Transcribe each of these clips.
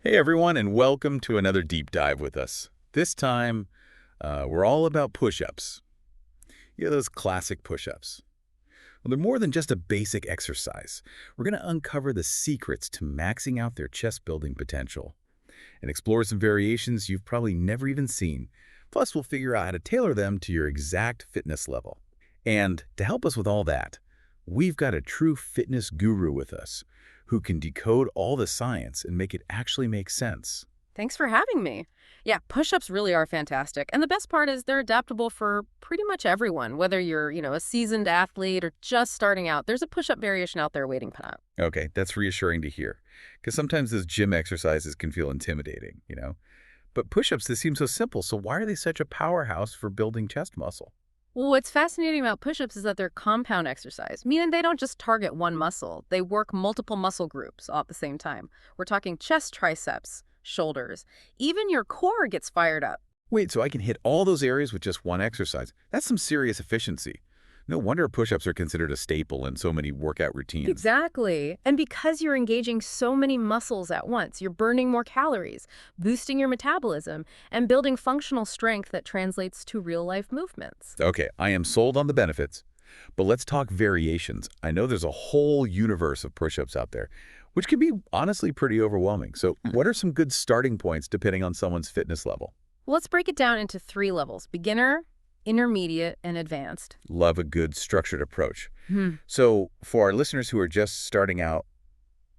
Hey everyone, and welcome to another deep dive with us. This time, we're all about push-ups. You know, those classic push-ups. Well, they're more than just a basic exercise. We're going to uncover the secrets to maxing out their chest-building potential and explore some variations you've probably never even seen. Plus, we'll figure out how to tailor them to your exact fitness level. And to help us with all that, we've got a true fitness guru with us who can decode all the science and make it actually make sense. Thanks for having me. Yeah, push-ups really are fantastic. And the best part is they're adaptable for pretty much everyone, whether you're, a seasoned athlete or just starting out. There's a push-up variation out there waiting for that. Okay, that's reassuring to hear, because sometimes those gym exercises can feel intimidating. But push-ups, they seem so simple, so why are they such a powerhouse for building chest muscle? Well, what's fascinating about push-ups is that they're compound exercise, meaning they don't just target one muscle. They work multiple muscle groups all at the same time. We're talking chest, triceps, shoulders. Even your core gets fired up. Wait, so I can hit all those areas with just one exercise? That's some serious efficiency. No wonder push-ups are considered a staple in so many workout routines. Exactly. And because you're engaging so many muscles at once, you're burning more calories, boosting your metabolism, and building functional strength that translates to real-life movements. Okay, I am sold on the benefits, but let's talk variations. I know there's a whole universe of push-ups out there, which can be honestly pretty overwhelming. So what are some good starting points depending on someone's fitness level? Well, let's break it down into three levels: beginner, intermediate, and advanced. Love a good structured approach. Hmm. So for our listeners who are just starting out,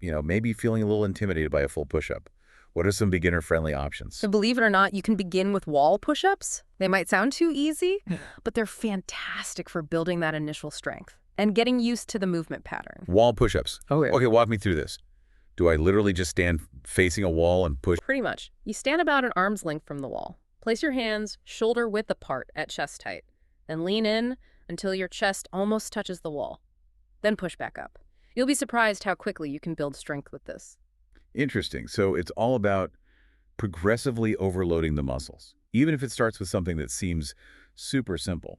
maybe feeling a little intimidated by a full push-up, what are some beginner-friendly options? So believe it or not, you can begin with wall push-ups. They might sound too easy, but they're fantastic for building that initial strength and getting used to the movement pattern. Wall push-ups. Oh, yeah. Okay, walk me through this. Do I literally just stand facing a wall and push? Pretty much. You stand about an arm's length from the wall. Place your hands shoulder width apart at chest height, and lean in until your chest almost touches the wall. Then push back up. You'll be surprised how quickly you can build strength with this. Interesting. So it's all about progressively overloading the muscles, even if it starts with something that seems super simple.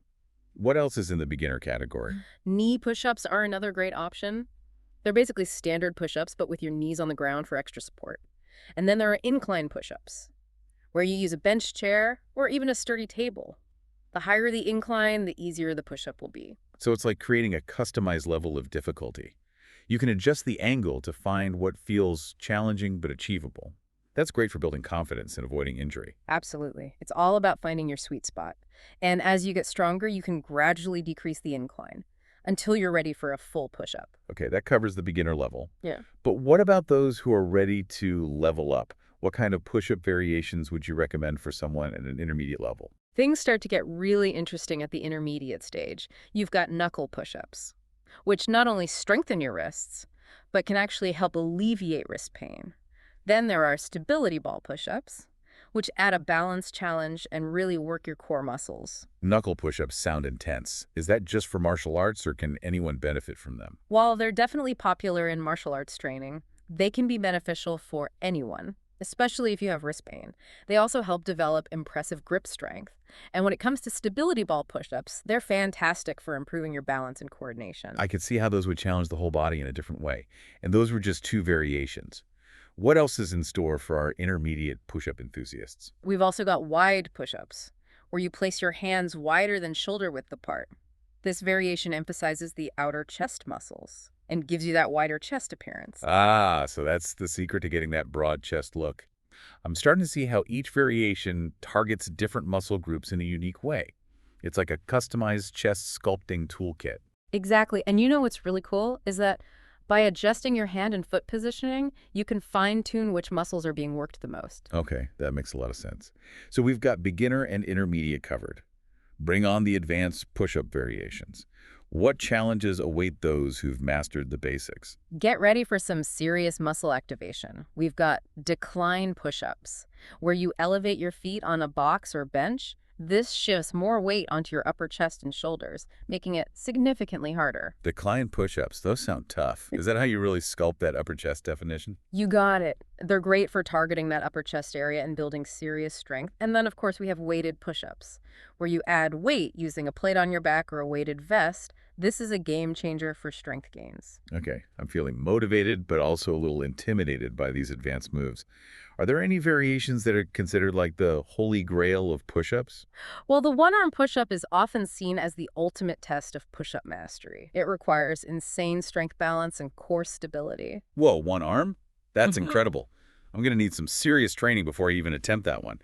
What else is in the beginner category? Knee push-ups are another great option. They're basically standard push-ups, but with your knees on the ground for extra support. And then there are incline push-ups, where you use a bench chair or even a sturdy table. The higher the incline, the easier the push-up will be. So it's like creating a customized level of difficulty. You can adjust the angle to find what feels challenging but achievable. That's great for building confidence and avoiding injury. Absolutely. It's all about finding your sweet spot. And as you get stronger, you can gradually decrease the incline until you're ready for a full push-up. Okay, that covers the beginner level. Yeah. But what about those who are ready to level up? What kind of push-up variations would you recommend for someone at an intermediate level? Things start to get really interesting at the intermediate stage. You've got knuckle push-ups, which not only strengthen your wrists, but can actually help alleviate wrist pain. Then there are stability ball push-ups, which add a balance challenge and really work your core muscles. Knuckle push-ups sound intense. Is that just for martial arts, or can anyone benefit from them? While they're definitely popular in martial arts training, they can be beneficial for anyone, especially if you have wrist pain. They also help develop impressive grip strength. And when it comes to stability ball push-ups, they're fantastic for improving your balance and coordination. I could see how those would challenge the whole body in a different way. And those were just two variations. What else is in store for our intermediate push-up enthusiasts? We've also got wide push-ups, where you place your hands wider than shoulder width apart. This variation emphasizes the outer chest muscles and gives you that wider chest appearance. Ah, so that's the secret to getting that broad chest look. I'm starting to see how each variation targets different muscle groups in a unique way. It's like a customized chest sculpting toolkit. Exactly. And you know what's really cool is that by adjusting your hand and foot positioning, you can fine-tune which muscles are being worked the most. Okay, that makes a lot of sense. So we've got beginner and intermediate covered. Bring on the advanced push-up variations. What challenges await those who've mastered the basics? Get ready for some serious muscle activation. We've got decline push-ups, where you elevate your feet on a box or bench. This shifts more weight onto your upper chest and shoulders, making it significantly harder. Decline push-ups, those sound tough. Is that how you really sculpt that upper chest definition? You got it. They're great for targeting that upper chest area and building serious strength. And then, of course, we have weighted push-ups, where you add weight using a plate on your back or a weighted vest. This is a game changer for strength gains. Okay, I'm feeling motivated, but also a little intimidated by these advanced moves. Are there any variations that are considered like the holy grail of push-ups? Well, the one-arm push-up is often seen as the ultimate test of push-up mastery. It requires insane strength balance and core stability. Whoa, one arm? That's Mhm. incredible. I'm going to need some serious training before I even attempt that one.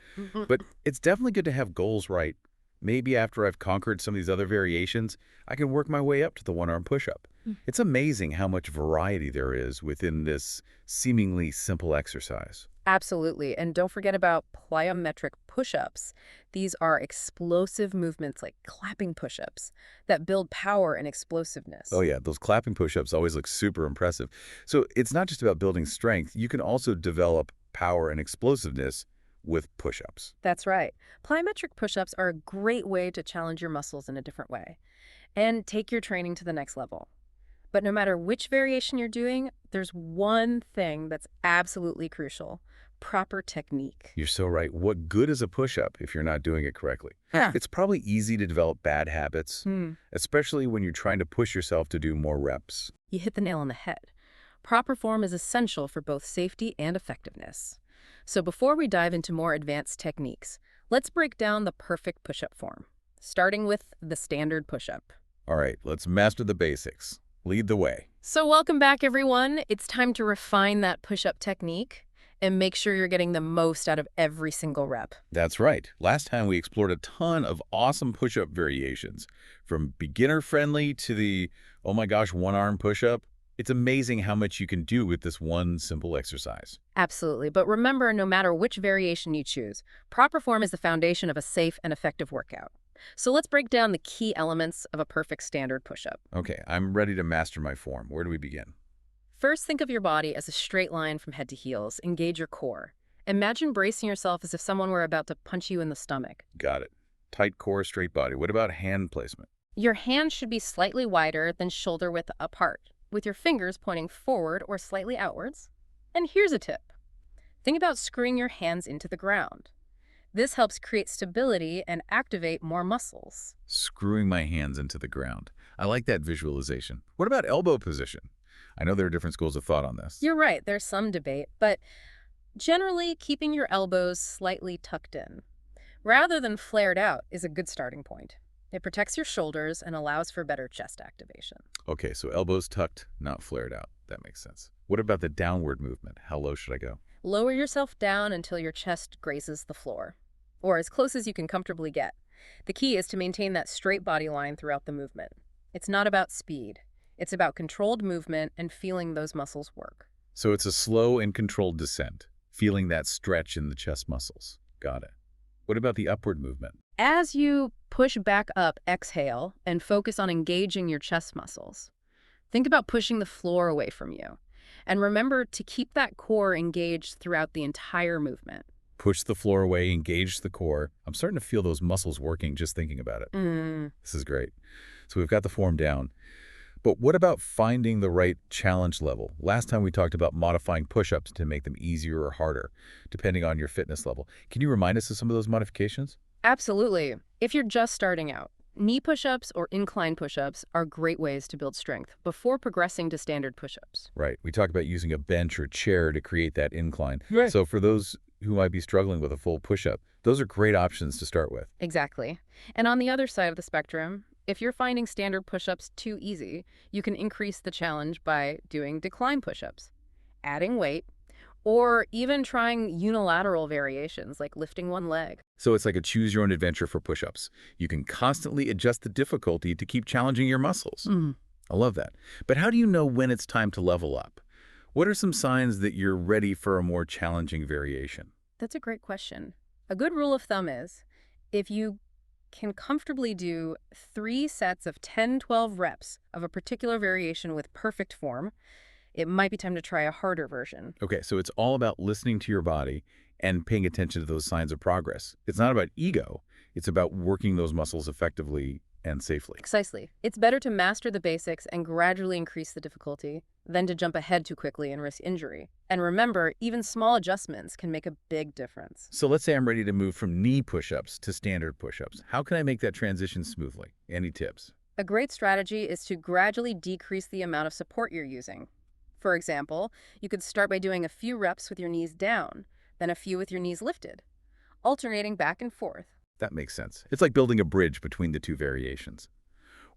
But it's definitely good to have goals right. Maybe after I've conquered some of these other variations, I can work my way up to the one-arm push-up. It's amazing how much variety there is within this seemingly simple exercise. Absolutely. And don't forget about plyometric push-ups. These are explosive movements like clapping push-ups that build power and Oh explosiveness. yeah, those clapping push-ups always look super impressive. So it's not just about building strength. You can also develop power and explosiveness with push-ups. That's right. Plyometric push-ups are a great way to challenge your muscles in a different way and take your training to the next level. But no matter which variation you're doing, there's one thing that's absolutely crucial: proper technique. You're so right. What good is a push-up if you're not doing it correctly? Yeah. It's probably easy to develop bad habits, Hmm. especially when you're trying to push yourself to do more reps. You hit the nail on the head. Proper form is essential for both safety and effectiveness. So before we dive into more advanced techniques, let's break down the perfect push-up form, starting with the standard push-up. All right, let's master the basics. Lead the way. So welcome back, everyone. It's time to refine that push-up technique and make sure you're getting the most out of every single rep. That's right. Last time we explored a ton of awesome push-up variations, from beginner-friendly to the, oh my gosh, one-arm push-up. It's amazing how much you can do with this one simple exercise. Absolutely. But remember, no matter which variation you choose, proper form is the foundation of a safe and effective workout. So let's break down the key elements of a perfect standard push-up. Okay, I'm ready to master my form. Where do we begin? First, think of your body as a straight line from head to heels. Engage your core. Imagine bracing yourself as if someone were about to punch you in the stomach. Got it. Tight core, straight body. What about hand placement? Your hands should be slightly wider than shoulder width apart, with your fingers pointing forward or slightly outwards. And here's a tip. Think about screwing your hands into the ground. This helps create stability and activate more muscles. Screwing my hands into the ground. I like that visualization. What about elbow position? I know there are different schools of thought on this. You're right, there's some debate, but generally keeping your elbows slightly tucked in, rather than flared out, is a good starting point. It protects your shoulders and allows for better chest activation. Okay, so elbows tucked, not flared out. That makes sense. What about the downward movement? How low should I go? Lower yourself down until your chest grazes the floor, or as close as you can comfortably get. The key is to maintain that straight body line throughout the movement. It's not about speed. It's about controlled movement and feeling those muscles work. So it's a slow and controlled descent, feeling that stretch in the chest muscles. Got it. What about the upward movement? As you push back up, exhale and focus on engaging your chest muscles. Think about pushing the floor away from you. And remember to keep that core engaged throughout the entire movement. Push the floor away, engage the core. I'm starting to feel those muscles working just thinking about it. This is great. So we've got the form down. But what about finding the right challenge level? Last time we talked about modifying push-ups to make them easier or harder, depending on your fitness level. Can you remind us of some of those modifications? Absolutely. If you're just starting out, knee push-ups or incline push-ups are great ways to build strength before progressing to standard push-ups. Right. We talked about using a bench or chair to create that incline. Right. So for those who might be struggling with a full push-up, those are great options to start with. Exactly. And on the other side of the spectrum, if you're finding standard push-ups too easy, you can increase the challenge by doing decline push-ups, adding weight, or even trying unilateral variations like lifting one leg. So it's like a choose-your-own-adventure for push-ups. You can constantly adjust the difficulty to keep challenging your muscles. I love that. But how do you know when it's time to level up? What are some signs that you're ready for a more challenging variation? That's a great question. A good rule of thumb is, if you can comfortably do 3 sets of 10-12 reps of a particular variation with perfect form, it might be time to try a harder version. Okay, so it's all about listening to your body and paying attention to those signs of progress. It's not about ego. It's about working those muscles effectively and safely. Precisely. It's better to master the basics and gradually increase the difficulty than to jump ahead too quickly and risk injury. And remember, even small adjustments can make a big difference. So let's say I'm ready to move from knee push-ups to standard push-ups. How can I make that transition smoothly? Any tips? A great strategy is to gradually decrease the amount of support you're using. For example, you could start by doing a few reps with your knees down, then a few with your knees lifted, alternating back and forth. That makes sense. It's like building a bridge between the two variations.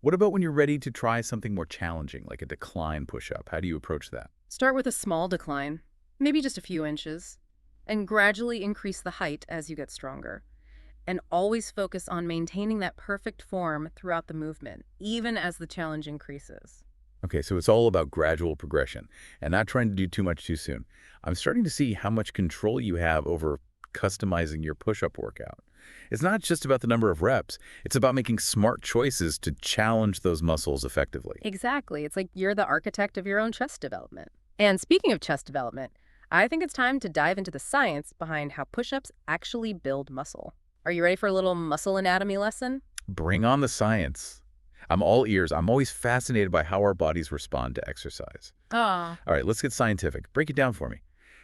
What about when you're ready to try something more challenging, like a decline push-up? How do you approach that? Start with a small decline, maybe just a few inches, and gradually increase the height as you get stronger. And always focus on maintaining that perfect form throughout the movement, even as the challenge increases. Okay, so it's all about gradual progression and not trying to do too much too soon. I'm starting to see how much control you have over customizing your push-up workout. It's not just about the number of reps. It's about making smart choices to challenge those muscles effectively. Exactly. It's like you're the architect of your own chest development. And speaking of chest development, I think it's time to dive into the science behind how push-ups actually build muscle. Are you ready for a little muscle anatomy lesson? Bring on the science. I'm all ears. I'm always fascinated by how our bodies respond to exercise. Ah. All right, let's get scientific. Break it down for me.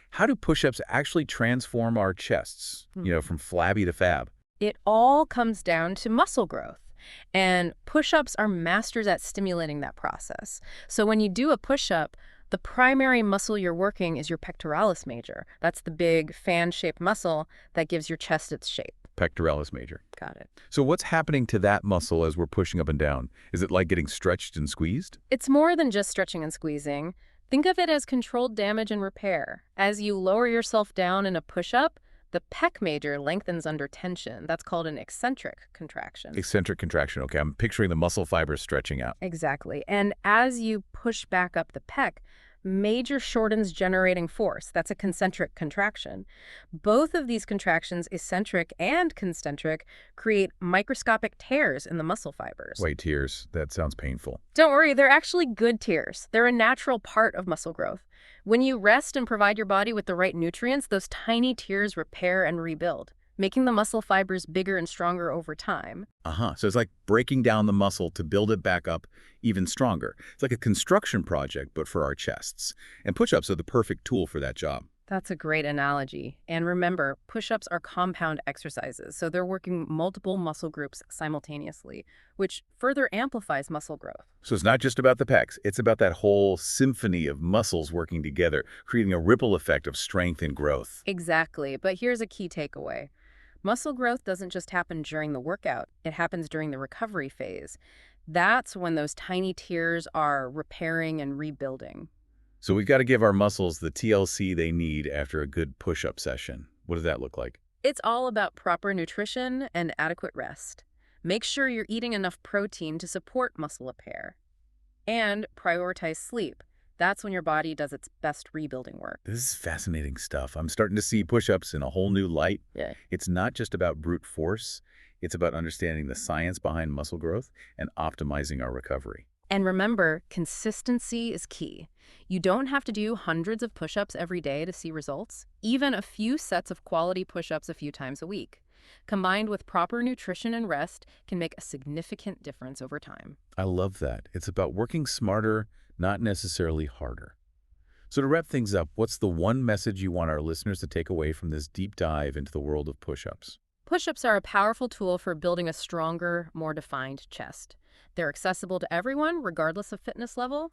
How do push-ups actually transform our chests, from flabby to fab? It all comes down to muscle growth. And push-ups are masters at stimulating that process. So when you do a push-up, the primary muscle you're working is your pectoralis major. That's the big fan-shaped muscle that gives your chest its shape. Pectoralis major. Got it. So what's happening to that muscle as we're pushing up and down? Is it like getting stretched and squeezed? It's more than just stretching and squeezing. Think of it as controlled damage and repair. As you lower yourself down in a push-up, the pec major lengthens under tension. That's called an eccentric contraction. Eccentric contraction. Okay, I'm picturing the muscle fibers stretching out. Exactly. And as you push back up the pec, major shortens generating force. That's a concentric contraction. Both of these contractions, eccentric and concentric, create microscopic tears in the muscle fibers. Wait, tears. That sounds painful. Don't worry, they're actually good tears. They're a natural part of muscle growth. When you rest and provide your body with the right nutrients, those tiny tears repair and rebuild, making the muscle fibers bigger and stronger over time. So it's like breaking down the muscle to build it back up even stronger. It's like a construction project, but for our chests. And push-ups are the perfect tool for that job. That's a great analogy. And remember, push-ups are compound exercises, so they're working multiple muscle groups simultaneously, which further amplifies muscle growth. So it's not just about the pecs. It's about that whole symphony of muscles working together, creating a ripple effect of strength and growth. Exactly. But here's a key takeaway. Muscle growth doesn't just happen during the workout. It happens during the recovery phase. That's when those tiny tears are repairing and rebuilding. So we've got to give our muscles the TLC they need after a good push-up session. What does that look like? It's all about proper nutrition and adequate rest. Make sure you're eating enough protein to support muscle repair. And prioritize sleep. That's when your body does its best rebuilding work. This is fascinating stuff. I'm starting to see push-ups in a whole new light. Yeah. It's not just about brute force. It's about understanding the science behind muscle growth and optimizing our recovery. And remember, consistency is key. You don't have to do hundreds of push-ups every day to see results. Even a few sets of quality push-ups a few times a week, combined with proper nutrition and rest, can make a significant difference over time. I love that. It's about working smarter, not necessarily harder. So to wrap things up, what's the one message you want our listeners to take away from this deep dive into the world of push-ups? Push-ups are a powerful tool for building a stronger, more defined chest. They're accessible to everyone, regardless of fitness level,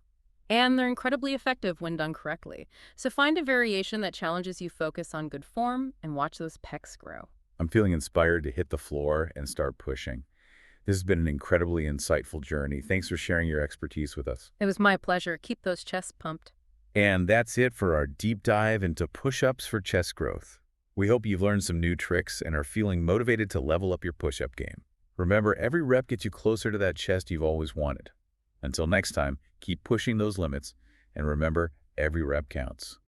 and they're incredibly effective when done correctly. So find a variation that challenges you focus on good form and watch those pecs grow. I'm feeling inspired to hit the floor and start pushing. This has been an incredibly insightful journey. Thanks for sharing your expertise with us. It was my pleasure. Keep those chests pumped. And that's it for our deep dive into push-ups for chest growth. We hope you've learned some new tricks and are feeling motivated to level up your push-up game. Remember, every rep gets you closer to that chest you've always wanted. Until next time, keep pushing those limits, and remember, every rep counts.